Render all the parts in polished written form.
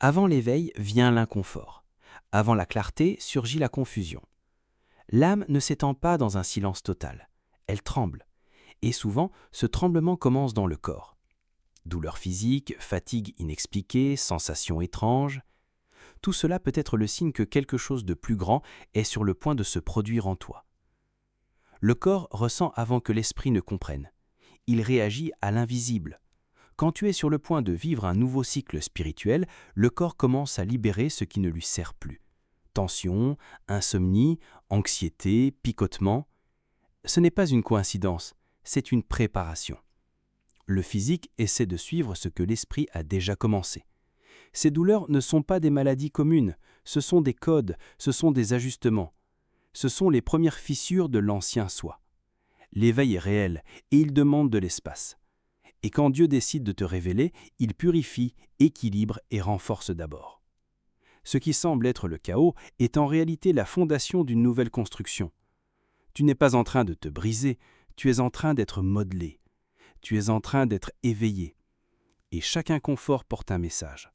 Avant l'éveil vient l'inconfort. Avant la clarté surgit la confusion. L'âme ne s'étend pas dans un silence total. Elle tremble. Et souvent, ce tremblement commence dans le corps. Douleurs physiques, fatigue inexpliquée, sensations étranges. Tout cela peut être le signe que quelque chose de plus grand est sur le point de se produire en toi. Le corps ressent avant que l'esprit ne comprenne. Il réagit à l'invisible. Quand tu es sur le point de vivre un nouveau cycle spirituel, le corps commence à libérer ce qui ne lui sert plus. Tension, insomnie, anxiété, picotement. Ce n'est pas une coïncidence, c'est une préparation. Le physique essaie de suivre ce que l'esprit a déjà commencé. Ces douleurs ne sont pas des maladies communes, ce sont des codes, ce sont des ajustements. Ce sont les premières fissures de l'ancien soi. L'éveil est réel et il demande de l'espace. Et quand Dieu décide de te révéler, il purifie, équilibre et renforce d'abord. Ce qui semble être le chaos est en réalité la fondation d'une nouvelle construction. Tu n'es pas en train de te briser, tu es en train d'être modelé. Tu es en train d'être éveillé. Et chaque inconfort porte un message.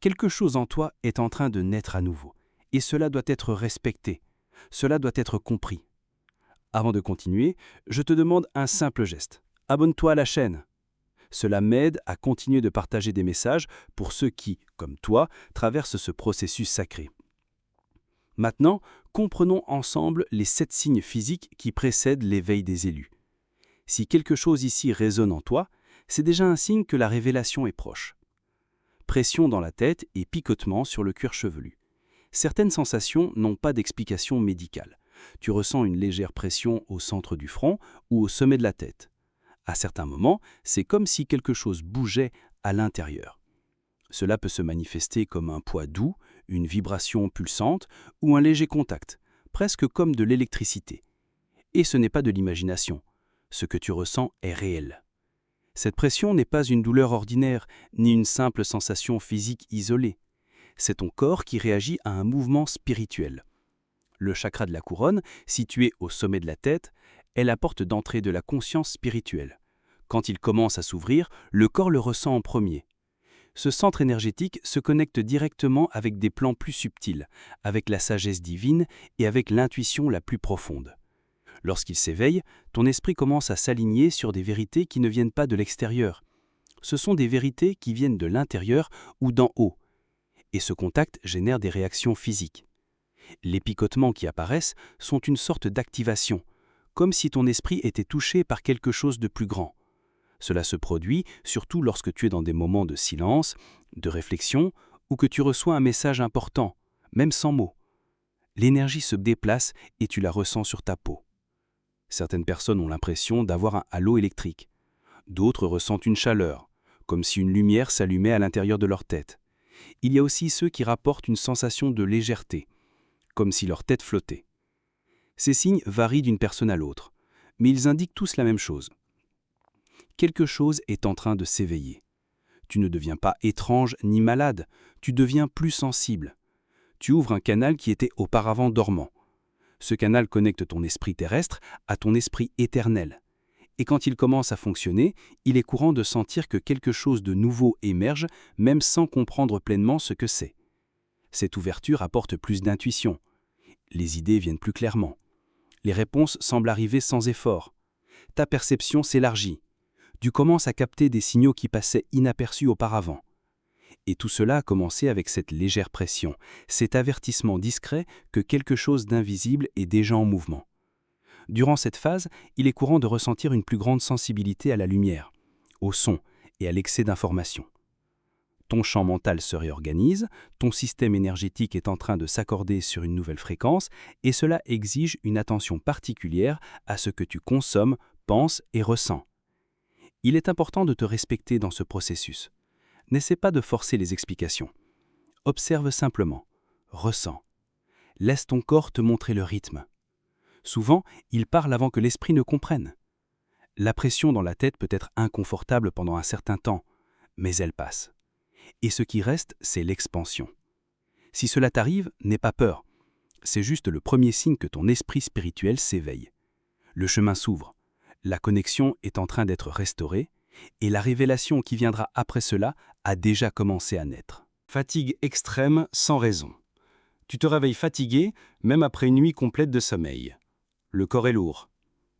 Quelque chose en toi est en train de naître à nouveau. Et cela doit être respecté. Cela doit être compris. Avant de continuer, je te demande un simple geste. Abonne-toi à la chaîne. Cela m'aide à continuer de partager des messages pour ceux qui, comme toi, traversent ce processus sacré. Maintenant, comprenons ensemble les 7 signes physiques qui précèdent l'éveil des élus. Si quelque chose ici résonne en toi, c'est déjà un signe que la révélation est proche. Pression dans la tête et picotement sur le cuir chevelu. Certaines sensations n'ont pas d'explication médicale. Tu ressens une légère pression au centre du front ou au sommet de la tête. À certains moments, c'est comme si quelque chose bougeait à l'intérieur. Cela peut se manifester comme un poids doux, une vibration pulsante ou un léger contact, presque comme de l'électricité. Et ce n'est pas de l'imagination. Ce que tu ressens est réel. Cette pression n'est pas une douleur ordinaire, ni une simple sensation physique isolée. C'est ton corps qui réagit à un mouvement spirituel. Le chakra de la couronne, situé au sommet de la tête, est la porte d'entrée de la conscience spirituelle. Quand il commence à s'ouvrir, le corps le ressent en premier. Ce centre énergétique se connecte directement avec des plans plus subtils, avec la sagesse divine et avec l'intuition la plus profonde. Lorsqu'il s'éveille, ton esprit commence à s'aligner sur des vérités qui ne viennent pas de l'extérieur. Ce sont des vérités qui viennent de l'intérieur ou d'en haut. Et ce contact génère des réactions physiques. Les picotements qui apparaissent sont une sorte d'activation, comme si ton esprit était touché par quelque chose de plus grand. Cela se produit surtout lorsque tu es dans des moments de silence, de réflexion, ou que tu reçois un message important, même sans mots. L'énergie se déplace et tu la ressens sur ta peau. Certaines personnes ont l'impression d'avoir un halo électrique. D'autres ressentent une chaleur, comme si une lumière s'allumait à l'intérieur de leur tête. Il y a aussi ceux qui rapportent une sensation de légèreté, comme si leur tête flottait. Ces signes varient d'une personne à l'autre, mais ils indiquent tous la même chose. Quelque chose est en train de s'éveiller. Tu ne deviens pas étrange ni malade, tu deviens plus sensible. Tu ouvres un canal qui était auparavant dormant. Ce canal connecte ton esprit terrestre à ton esprit éternel. Et quand il commence à fonctionner, il est courant de sentir que quelque chose de nouveau émerge, même sans comprendre pleinement ce que c'est. Cette ouverture apporte plus d'intuition. Les idées viennent plus clairement. Les réponses semblent arriver sans effort. Ta perception s'élargit. Tu commences à capter des signaux qui passaient inaperçus auparavant. Et tout cela a commencé avec cette légère pression, cet avertissement discret que quelque chose d'invisible est déjà en mouvement. Durant cette phase, il est courant de ressentir une plus grande sensibilité à la lumière, au son et à l'excès d'informations. Ton champ mental se réorganise, ton système énergétique est en train de s'accorder sur une nouvelle fréquence et cela exige une attention particulière à ce que tu consommes, penses et ressens. Il est important de te respecter dans ce processus. N'essaie pas de forcer les explications. Observe simplement, ressens. Laisse ton corps te montrer le rythme. Souvent, il parle avant que l'esprit ne comprenne. La pression dans la tête peut être inconfortable pendant un certain temps, mais elle passe. Et ce qui reste, c'est l'expansion. Si cela t'arrive, n'aie pas peur. C'est juste le premier signe que ton esprit spirituel s'éveille. Le chemin s'ouvre. La connexion est en train d'être restaurée et la révélation qui viendra après cela a déjà commencé à naître. Fatigue extrême sans raison. Tu te réveilles fatigué, même après une nuit complète de sommeil. Le corps est lourd.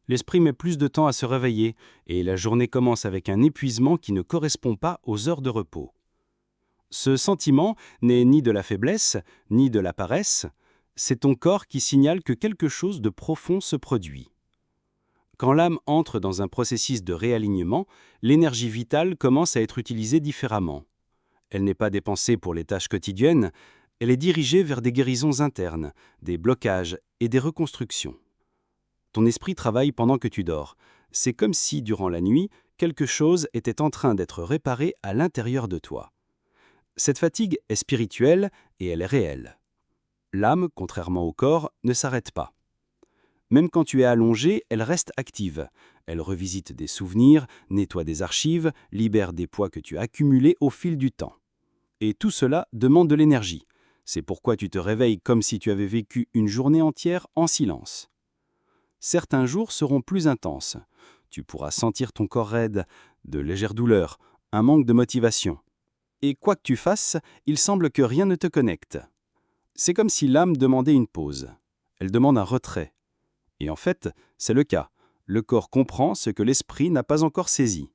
L'esprit met plus de temps à se réveiller et la journée commence avec un épuisement qui ne correspond pas aux heures de repos. Ce sentiment n'est ni de la faiblesse, ni de la paresse, c'est ton corps qui signale que quelque chose de profond se produit. Quand l'âme entre dans un processus de réalignement, l'énergie vitale commence à être utilisée différemment. Elle n'est pas dépensée pour les tâches quotidiennes, elle est dirigée vers des guérisons internes, des blocages et des reconstructions. Ton esprit travaille pendant que tu dors. C'est comme si, durant la nuit, quelque chose était en train d'être réparé à l'intérieur de toi. Cette fatigue est spirituelle et elle est réelle. L'âme, contrairement au corps, ne s'arrête pas. Même quand tu es allongé, elle reste active. Elle revisite des souvenirs, nettoie des archives, libère des poids que tu as accumulés au fil du temps. Et tout cela demande de l'énergie. C'est pourquoi tu te réveilles comme si tu avais vécu une journée entière en silence. Certains jours seront plus intenses. Tu pourras sentir ton corps raide, de légères douleurs, un manque de motivation. Et quoi que tu fasses, il semble que rien ne te connecte. C'est comme si l'âme demandait une pause. Elle demande un retrait. Et en fait, c'est le cas. Le corps comprend ce que l'esprit n'a pas encore saisi.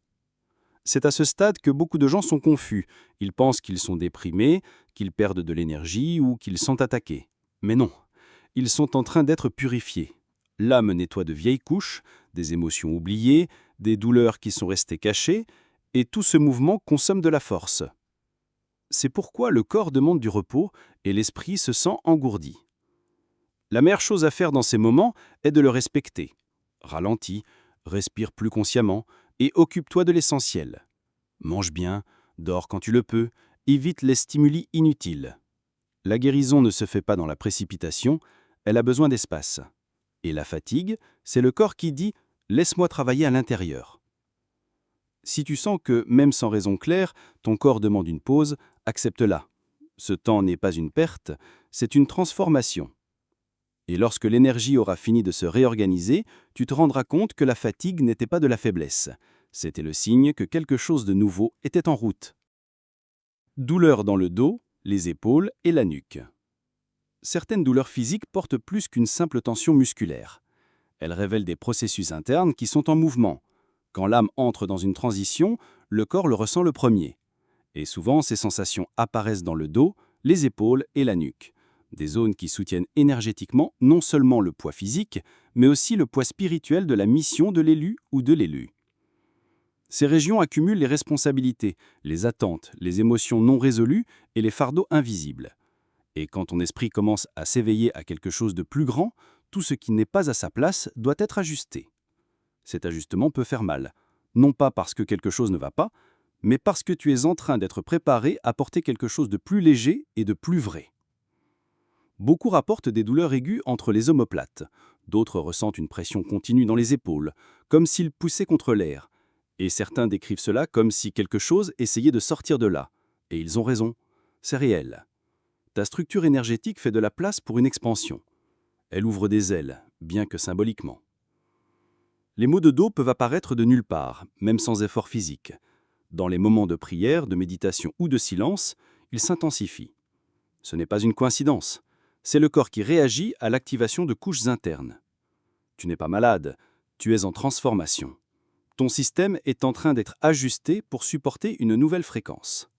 C'est à ce stade que beaucoup de gens sont confus. Ils pensent qu'ils sont déprimés, qu'ils perdent de l'énergie ou qu'ils sont attaqués. Mais non, ils sont en train d'être purifiés. L'âme nettoie de vieilles couches, des émotions oubliées, des douleurs qui sont restées cachées, et tout ce mouvement consomme de la force. C'est pourquoi le corps demande du repos et l'esprit se sent engourdi. La meilleure chose à faire dans ces moments est de le respecter. Ralentis, respire plus consciemment et occupe-toi de l'essentiel. Mange bien, dors quand tu le peux, évite les stimuli inutiles. La guérison ne se fait pas dans la précipitation, elle a besoin d'espace. Et la fatigue, c'est le corps qui dit « laisse-moi travailler à l'intérieur ». Si tu sens que, même sans raison claire, ton corps demande une pause, accepte-la. Ce temps n'est pas une perte, c'est une transformation. Et lorsque l'énergie aura fini de se réorganiser, tu te rendras compte que la fatigue n'était pas de la faiblesse. C'était le signe que quelque chose de nouveau était en route. Douleurs dans le dos, les épaules et la nuque. Certaines douleurs physiques portent plus qu'une simple tension musculaire. Elles révèlent des processus internes qui sont en mouvement. Quand l'âme entre dans une transition, le corps le ressent le premier. Et souvent, ces sensations apparaissent dans le dos, les épaules et la nuque. Des zones qui soutiennent énergétiquement non seulement le poids physique, mais aussi le poids spirituel de la mission de l'élu ou de l'élu. Ces régions accumulent les responsabilités, les attentes, les émotions non résolues et les fardeaux invisibles. Et quand ton esprit commence à s'éveiller à quelque chose de plus grand, tout ce qui n'est pas à sa place doit être ajusté. Cet ajustement peut faire mal, non pas parce que quelque chose ne va pas, mais parce que tu es en train d'être préparé à porter quelque chose de plus léger et de plus vrai. Beaucoup rapportent des douleurs aiguës entre les omoplates. D'autres ressentent une pression continue dans les épaules, comme s'ils poussaient contre l'air. Et certains décrivent cela comme si quelque chose essayait de sortir de là. Et ils ont raison, c'est réel. Ta structure énergétique fait de la place pour une expansion. Elle ouvre des ailes, bien que symboliquement. Les maux de dos peuvent apparaître de nulle part, même sans effort physique. Dans les moments de prière, de méditation ou de silence, ils s'intensifient. Ce n'est pas une coïncidence. C'est le corps qui réagit à l'activation de couches internes. Tu n'es pas malade, tu es en transformation. Ton système est en train d'être ajusté pour supporter une nouvelle fréquence.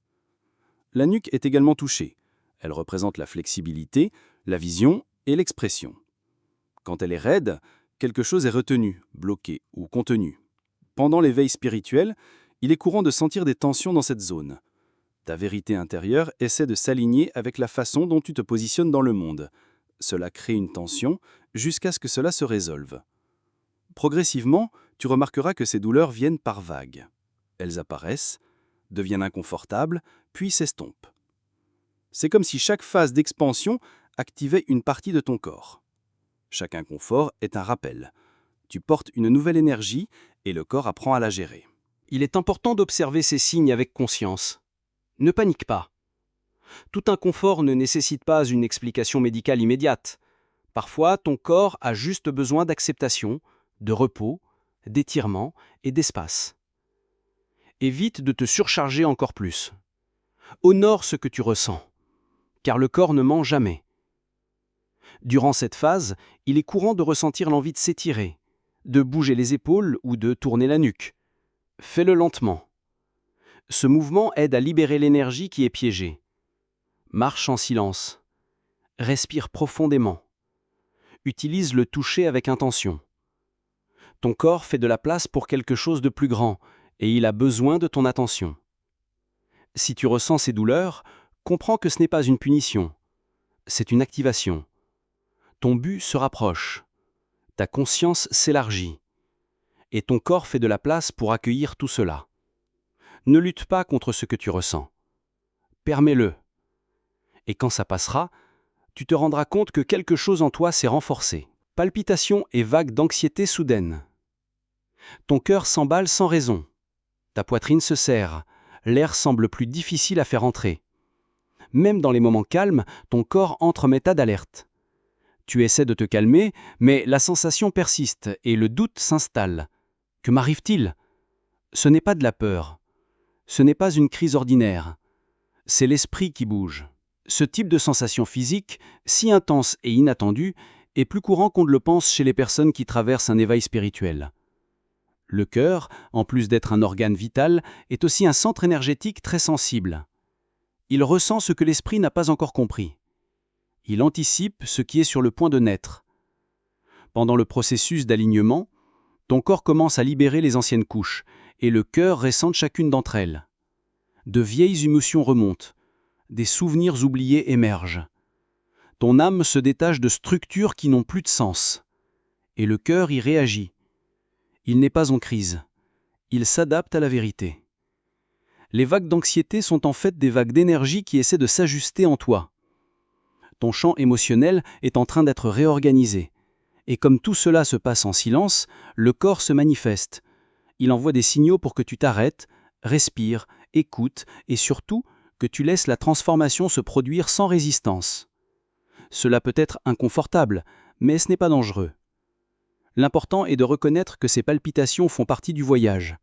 La nuque est également touchée. Elle représente la flexibilité, la vision et l'expression. Quand elle est raide, quelque chose est retenu, bloqué ou contenu. Pendant l'éveil spirituel, il est courant de sentir des tensions dans cette zone. Ta vérité intérieure essaie de s'aligner avec la façon dont tu te positionnes dans le monde. Cela crée une tension jusqu'à ce que cela se résolve. Progressivement, tu remarqueras que ces douleurs viennent par vagues. Elles apparaissent, deviennent inconfortables, puis s'estompent. C'est comme si chaque phase d'expansion activait une partie de ton corps. Chaque inconfort est un rappel. Tu portes une nouvelle énergie et le corps apprend à la gérer. Il est important d'observer ces signes avec conscience. Ne panique pas. Tout inconfort ne nécessite pas une explication médicale immédiate. Parfois, ton corps a juste besoin d'acceptation, de repos, d'étirement et d'espace. Évite de te surcharger encore plus. Honore ce que tu ressens, car le corps ne ment jamais. Durant cette phase, il est courant de ressentir l'envie de s'étirer, de bouger les épaules ou de tourner la nuque. Fais-le lentement. Ce mouvement aide à libérer l'énergie qui est piégée. Marche en silence. Respire profondément. Utilise le toucher avec intention. Ton corps fait de la place pour quelque chose de plus grand et il a besoin de ton attention. Si tu ressens ces douleurs, comprends que ce n'est pas une punition, c'est une activation. Ton but se rapproche, ta conscience s'élargit et ton corps fait de la place pour accueillir tout cela. Ne lutte pas contre ce que tu ressens. Permets-le. Et quand ça passera, tu te rendras compte que quelque chose en toi s'est renforcé. Palpitations et vagues d'anxiété soudaines. Ton cœur s'emballe sans raison. Ta poitrine se serre. L'air semble plus difficile à faire entrer. Même dans les moments calmes, ton corps entre en état d'alerte. Tu essaies de te calmer, mais la sensation persiste et le doute s'installe. Que m'arrive-t-il ? Ce n'est pas de la peur. Ce n'est pas une crise ordinaire. C'est l'esprit qui bouge. Ce type de sensation physique, si intense et inattendue, est plus courant qu'on ne le pense chez les personnes qui traversent un éveil spirituel. Le cœur, en plus d'être un organe vital, est aussi un centre énergétique très sensible. Il ressent ce que l'esprit n'a pas encore compris. Il anticipe ce qui est sur le point de naître. Pendant le processus d'alignement, ton corps commence à libérer les anciennes couches, et le cœur ressent chacune d'entre elles. De vieilles émotions remontent, des souvenirs oubliés émergent. Ton âme se détache de structures qui n'ont plus de sens, et le cœur y réagit. Il n'est pas en crise, il s'adapte à la vérité. Les vagues d'anxiété sont en fait des vagues d'énergie qui essaient de s'ajuster en toi. Ton champ émotionnel est en train d'être réorganisé. Et comme tout cela se passe en silence, le corps se manifeste. Il envoie des signaux pour que tu t'arrêtes, respires, écoutes et surtout que tu laisses la transformation se produire sans résistance. Cela peut être inconfortable, mais ce n'est pas dangereux. L'important est de reconnaître que ces palpitations font partie du voyage.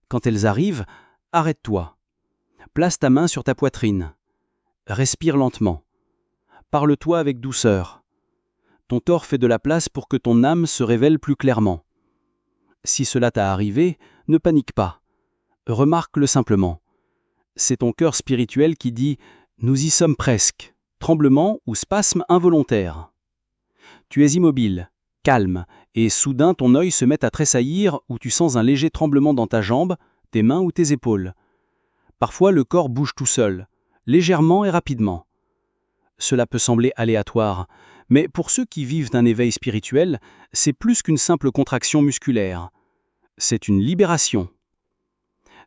Quand elles arrivent, arrête-toi. Place ta main sur ta poitrine. Respire lentement. Parle-toi avec douceur. Ton corps fait de la place pour que ton âme se révèle plus clairement. Si cela t'a arrivé, ne panique pas. Remarque-le simplement. C'est ton cœur spirituel qui dit « Nous y sommes presque », tremblement ou spasme involontaire. Tu es immobile, calme, et soudain ton œil se met à tressaillir ou tu sens un léger tremblement dans ta jambe, tes mains ou tes épaules. Parfois le corps bouge tout seul, légèrement et rapidement. Cela peut sembler aléatoire, mais pour ceux qui vivent un éveil spirituel, c'est plus qu'une simple contraction musculaire. C'est une libération.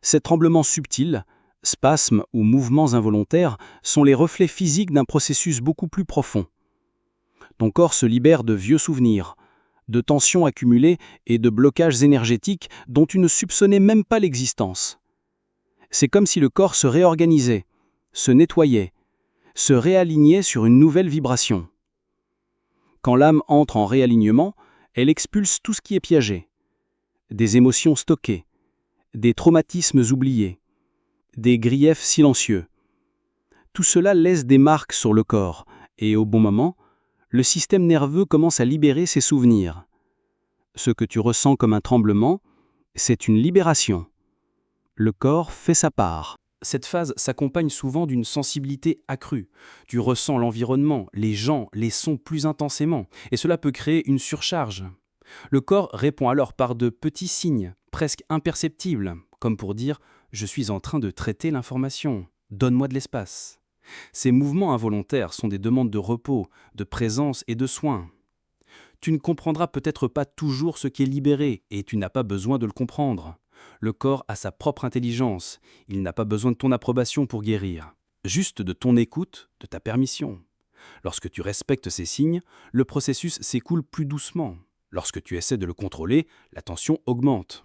Ces tremblements subtils, spasmes ou mouvements involontaires sont les reflets physiques d'un processus beaucoup plus profond. Ton corps se libère de vieux souvenirs, de tensions accumulées et de blocages énergétiques dont tu ne soupçonnais même pas l'existence. C'est comme si le corps se réorganisait, se nettoyait, se réalignait sur une nouvelle vibration. Quand l'âme entre en réalignement, elle expulse tout ce qui est piégé. Des émotions stockées, des traumatismes oubliés, des griefs silencieux. Tout cela laisse des marques sur le corps et au bon moment, le système nerveux commence à libérer ses souvenirs. Ce que tu ressens comme un tremblement, c'est une libération. Le corps fait sa part. Cette phase s'accompagne souvent d'une sensibilité accrue. Tu ressens l'environnement, les gens, les sons plus intensément, et cela peut créer une surcharge. Le corps répond alors par de petits signes, presque imperceptibles, comme pour dire « je suis en train de traiter l'information, donne-moi de l'espace ». Ces mouvements involontaires sont des demandes de repos, de présence et de soins. Tu ne comprendras peut-être pas toujours ce qui est libéré, et tu n'as pas besoin de le comprendre. Le corps a sa propre intelligence, il n'a pas besoin de ton approbation pour guérir, juste de ton écoute, de ta permission. Lorsque tu respectes ces signes, le processus s'écoule plus doucement. Lorsque tu essaies de le contrôler, la tension augmente.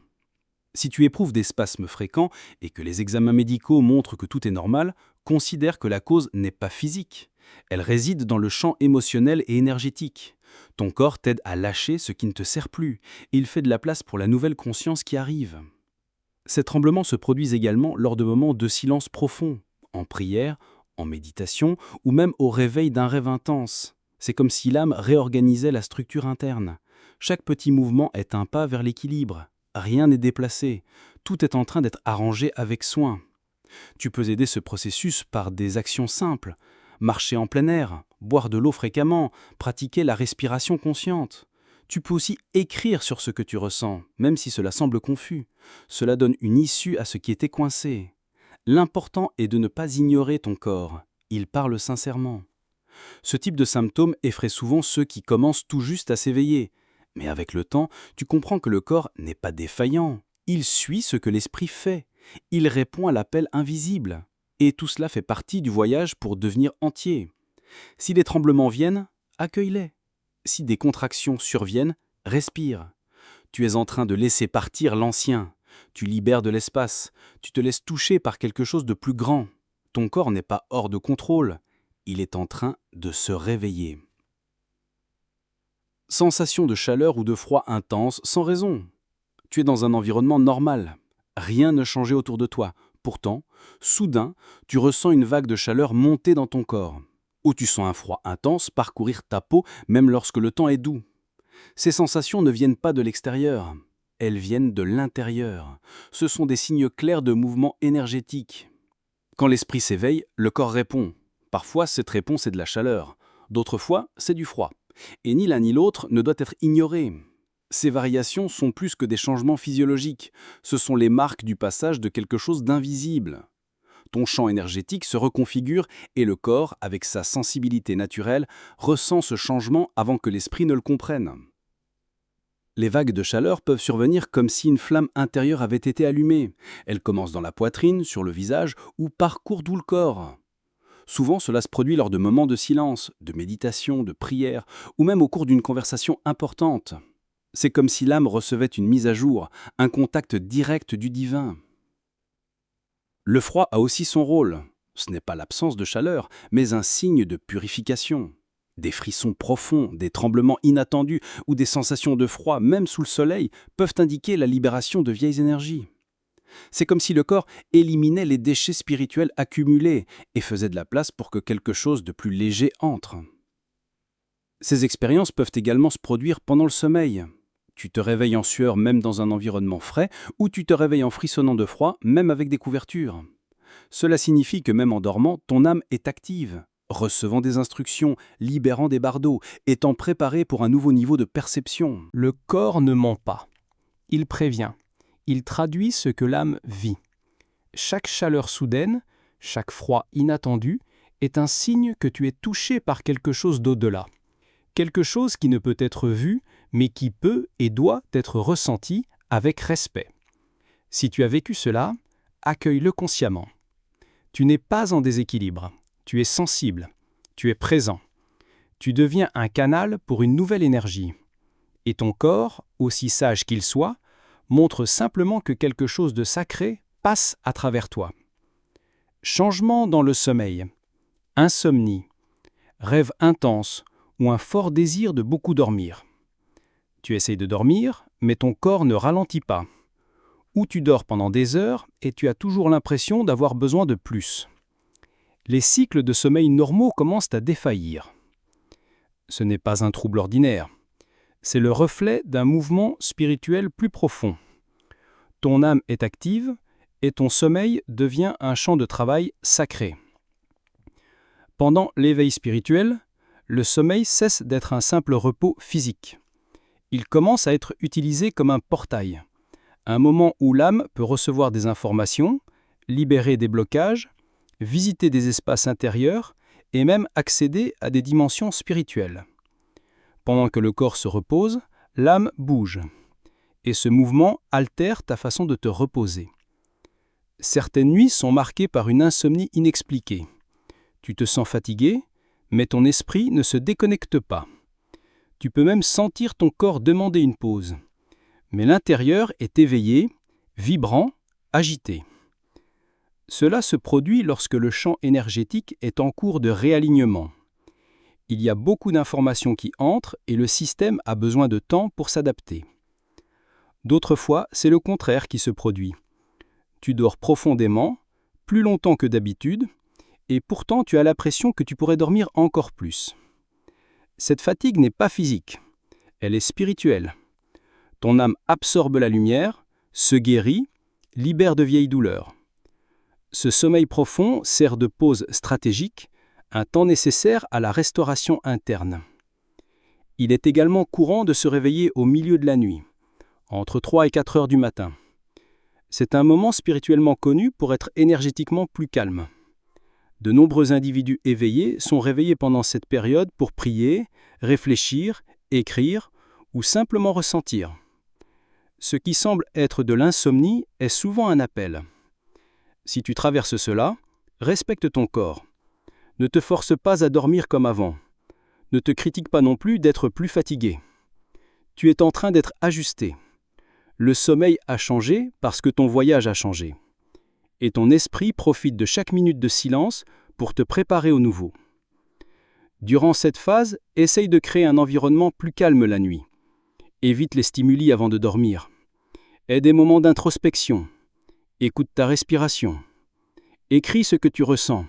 Si tu éprouves des spasmes fréquents et que les examens médicaux montrent que tout est normal, considère que la cause n'est pas physique. Elle réside dans le champ émotionnel et énergétique. Ton corps t'aide à lâcher ce qui ne te sert plus et il fait de la place pour la nouvelle conscience qui arrive. Ces tremblements se produisent également lors de moments de silence profond, en prière, en méditation ou même au réveil d'un rêve intense. C'est comme si l'âme réorganisait la structure interne. Chaque petit mouvement est un pas vers l'équilibre. Rien n'est déplacé. Tout est en train d'être arrangé avec soin. Tu peux aider ce processus par des actions simples. Marcher en plein air, boire de l'eau fréquemment, pratiquer la respiration consciente. Tu peux aussi écrire sur ce que tu ressens, même si cela semble confus. Cela donne une issue à ce qui était coincé. L'important est de ne pas ignorer ton corps. Il parle sincèrement. Ce type de symptômes effraie souvent ceux qui commencent tout juste à s'éveiller. Mais avec le temps, tu comprends que le corps n'est pas défaillant. Il suit ce que l'esprit fait. Il répond à l'appel invisible. Et tout cela fait partie du voyage pour devenir entier. Si les tremblements viennent, accueille-les. Si des contractions surviennent, respire. Tu es en train de laisser partir l'ancien. Tu libères de l'espace. Tu te laisses toucher par quelque chose de plus grand. Ton corps n'est pas hors de contrôle. Il est en train de se réveiller. Sensation de chaleur ou de froid intense sans raison. Tu es dans un environnement normal. Rien ne changeait autour de toi. Pourtant, soudain, tu ressens une vague de chaleur monter dans ton corps. Ou tu sens un froid intense parcourir ta peau même lorsque le temps est doux. Ces sensations ne viennent pas de l'extérieur. Elles viennent de l'intérieur. Ce sont des signes clairs de mouvement énergétique. Quand l'esprit s'éveille, le corps répond. Parfois, cette réponse est de la chaleur. D'autres fois, c'est du froid. Et ni l'un ni l'autre ne doit être ignoré. Ces variations sont plus que des changements physiologiques. Ce sont les marques du passage de quelque chose d'invisible. Ton champ énergétique se reconfigure et le corps, avec sa sensibilité naturelle, ressent ce changement avant que l'esprit ne le comprenne. Les vagues de chaleur peuvent survenir comme si une flamme intérieure avait été allumée. Elles commencent dans la poitrine, sur le visage ou parcourent tout le corps. Souvent, cela se produit lors de moments de silence, de méditation, de prière, ou même au cours d'une conversation importante. C'est comme si l'âme recevait une mise à jour, un contact direct du divin. Le froid a aussi son rôle. Ce n'est pas l'absence de chaleur, mais un signe de purification. Des frissons profonds, des tremblements inattendus ou des sensations de froid, même sous le soleil, peuvent indiquer la libération de vieilles énergies. C'est comme si le corps éliminait les déchets spirituels accumulés et faisait de la place pour que quelque chose de plus léger entre. Ces expériences peuvent également se produire pendant le sommeil. Tu te réveilles en sueur même dans un environnement frais ou tu te réveilles en frissonnant de froid même avec des couvertures. Cela signifie que même en dormant, ton âme est active, recevant des instructions, libérant des bardeaux, étant préparée pour un nouveau niveau de perception. Le corps ne ment pas. Il prévient. Il traduit ce que l'âme vit. Chaque chaleur soudaine, chaque froid inattendu est un signe que tu es touché par quelque chose d'au-delà. Quelque chose qui ne peut être vu, mais qui peut et doit être ressenti avec respect. Si tu as vécu cela, accueille-le consciemment. Tu n'es pas en déséquilibre. Tu es sensible. Tu es présent. Tu deviens un canal pour une nouvelle énergie. Et ton corps, aussi sage qu'il soit, montre simplement que quelque chose de sacré passe à travers toi. Changement dans le sommeil, insomnie, rêve intense ou un fort désir de beaucoup dormir. Tu essayes de dormir, mais ton corps ne ralentit pas. Ou tu dors pendant des heures et tu as toujours l'impression d'avoir besoin de plus. Les cycles de sommeil normaux commencent à défaillir. Ce n'est pas un trouble ordinaire. C'est le reflet d'un mouvement spirituel plus profond. Ton âme est active et ton sommeil devient un champ de travail sacré. Pendant l'éveil spirituel, le sommeil cesse d'être un simple repos physique. Il commence à être utilisé comme un portail, un moment où l'âme peut recevoir des informations, libérer des blocages, visiter des espaces intérieurs et même accéder à des dimensions spirituelles. Pendant que le corps se repose, l'âme bouge. Et ce mouvement altère ta façon de te reposer. Certaines nuits sont marquées par une insomnie inexpliquée. Tu te sens fatigué, mais ton esprit ne se déconnecte pas. Tu peux même sentir ton corps demander une pause. Mais l'intérieur est éveillé, vibrant, agité. Cela se produit lorsque le champ énergétique est en cours de réalignement. Il y a beaucoup d'informations qui entrent et le système a besoin de temps pour s'adapter. D'autres fois, c'est le contraire qui se produit. Tu dors profondément, plus longtemps que d'habitude, Et pourtant, tu as l'impression que tu pourrais dormir encore plus. Cette fatigue n'est pas physique, elle est spirituelle. Ton âme absorbe la lumière, se guérit, libère de vieilles douleurs. Ce sommeil profond sert de pause stratégique, un temps nécessaire à la restauration interne. Il est également courant de se réveiller au milieu de la nuit, entre 3 et 4 heures du matin. C'est un moment spirituellement connu pour être énergétiquement plus calme. De nombreux individus éveillés sont réveillés pendant cette période pour prier, réfléchir, écrire ou simplement ressentir. Ce qui semble être de l'insomnie est souvent un appel. Si tu traverses cela, respecte ton corps. Ne te force pas à dormir comme avant. Ne te critique pas non plus d'être plus fatigué. Tu es en train d'être ajusté. Le sommeil a changé parce que ton voyage a changé. Et ton esprit profite de chaque minute de silence pour te préparer au nouveau. Durant cette phase, essaye de créer un environnement plus calme la nuit. Évite les stimuli avant de dormir. Aie des moments d'introspection. Écoute ta respiration. Écris ce que tu ressens.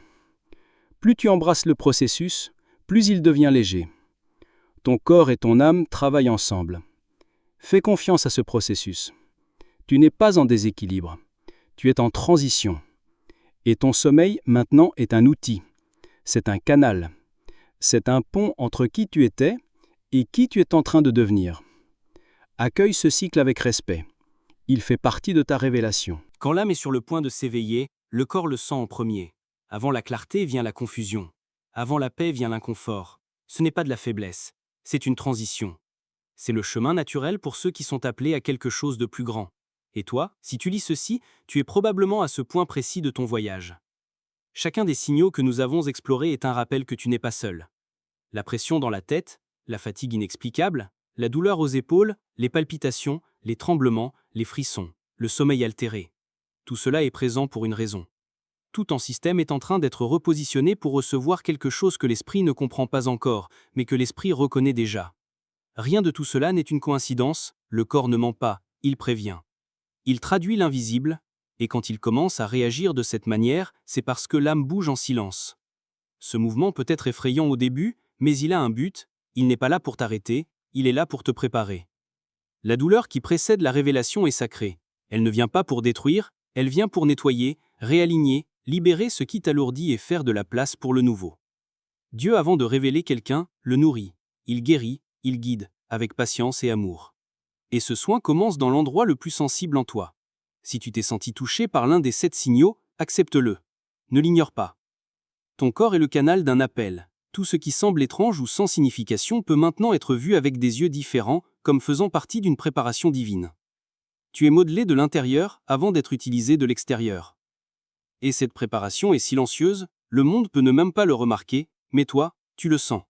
Plus tu embrasses le processus, plus il devient léger. Ton corps et ton âme travaillent ensemble. Fais confiance à ce processus. Tu n'es pas en déséquilibre. Tu es en transition. Et ton sommeil, maintenant, est un outil. C'est un canal. C'est un pont entre qui tu étais et qui tu es en train de devenir. Accueille ce cycle avec respect. Il fait partie de ta révélation. Quand l'âme est sur le point de s'éveiller, le corps le sent en premier. Avant la clarté vient la confusion. Avant la paix vient l'inconfort. Ce n'est pas de la faiblesse, c'est une transition. C'est le chemin naturel pour ceux qui sont appelés à quelque chose de plus grand. Et toi, si tu lis ceci, tu es probablement à ce point précis de ton voyage. Chacun des signaux que nous avons explorés est un rappel que tu n'es pas seul. La pression dans la tête, la fatigue inexplicable, la douleur aux épaules, les palpitations, les tremblements, les frissons, le sommeil altéré. Tout cela est présent pour une raison. Tout ton système est en train d'être repositionné pour recevoir quelque chose que l'esprit ne comprend pas encore, mais que l'esprit reconnaît déjà. Rien de tout cela n'est une coïncidence, le corps ne ment pas, il prévient. Il traduit l'invisible, et quand il commence à réagir de cette manière, c'est parce que l'âme bouge en silence. Ce mouvement peut être effrayant au début, mais il a un but, il n'est pas là pour t'arrêter, il est là pour te préparer. La douleur qui précède la révélation est sacrée. Elle ne vient pas pour détruire, elle vient pour nettoyer, réaligner, libérer ce qui t'alourdit et faire de la place pour le nouveau. Dieu, avant de révéler quelqu'un, le nourrit. Il guérit, il guide, avec patience et amour. Et ce soin commence dans l'endroit le plus sensible en toi. Si tu t'es senti touché par l'un des 7 signaux, accepte-le. Ne l'ignore pas. Ton corps est le canal d'un appel. Tout ce qui semble étrange ou sans signification peut maintenant être vu avec des yeux différents, comme faisant partie d'une préparation divine. Tu es modelé de l'intérieur avant d'être utilisé de l'extérieur. Et cette préparation est silencieuse, le monde peut ne même pas le remarquer, mais toi, tu le sens.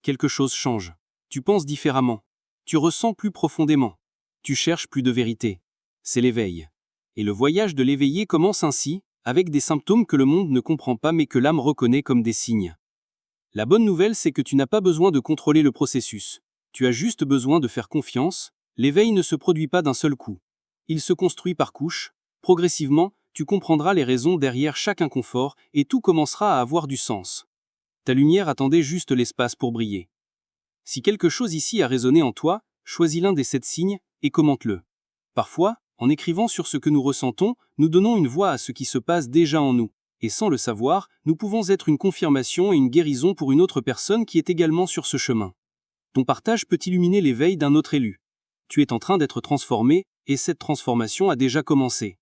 Quelque chose change. Tu penses différemment. Tu ressens plus profondément. Tu cherches plus de vérité. C'est l'éveil. Et le voyage de l'éveillé commence ainsi, avec des symptômes que le monde ne comprend pas mais que l'âme reconnaît comme des signes. La bonne nouvelle, c'est que tu n'as pas besoin de contrôler le processus. Tu as juste besoin de faire confiance. L'éveil ne se produit pas d'un seul coup. Il se construit par couches. Progressivement, tu comprendras les raisons derrière chaque inconfort et tout commencera à avoir du sens. Ta lumière attendait juste l'espace pour briller. Si quelque chose ici a résonné en toi, choisis l'un des 7 signes et commente-le. Parfois, en écrivant sur ce que nous ressentons, nous donnons une voix à ce qui se passe déjà en nous. Et sans le savoir, nous pouvons être une confirmation et une guérison pour une autre personne qui est également sur ce chemin. Ton partage peut illuminer l'éveil d'un autre élu. Tu es en train d'être transformé, et cette transformation a déjà commencé.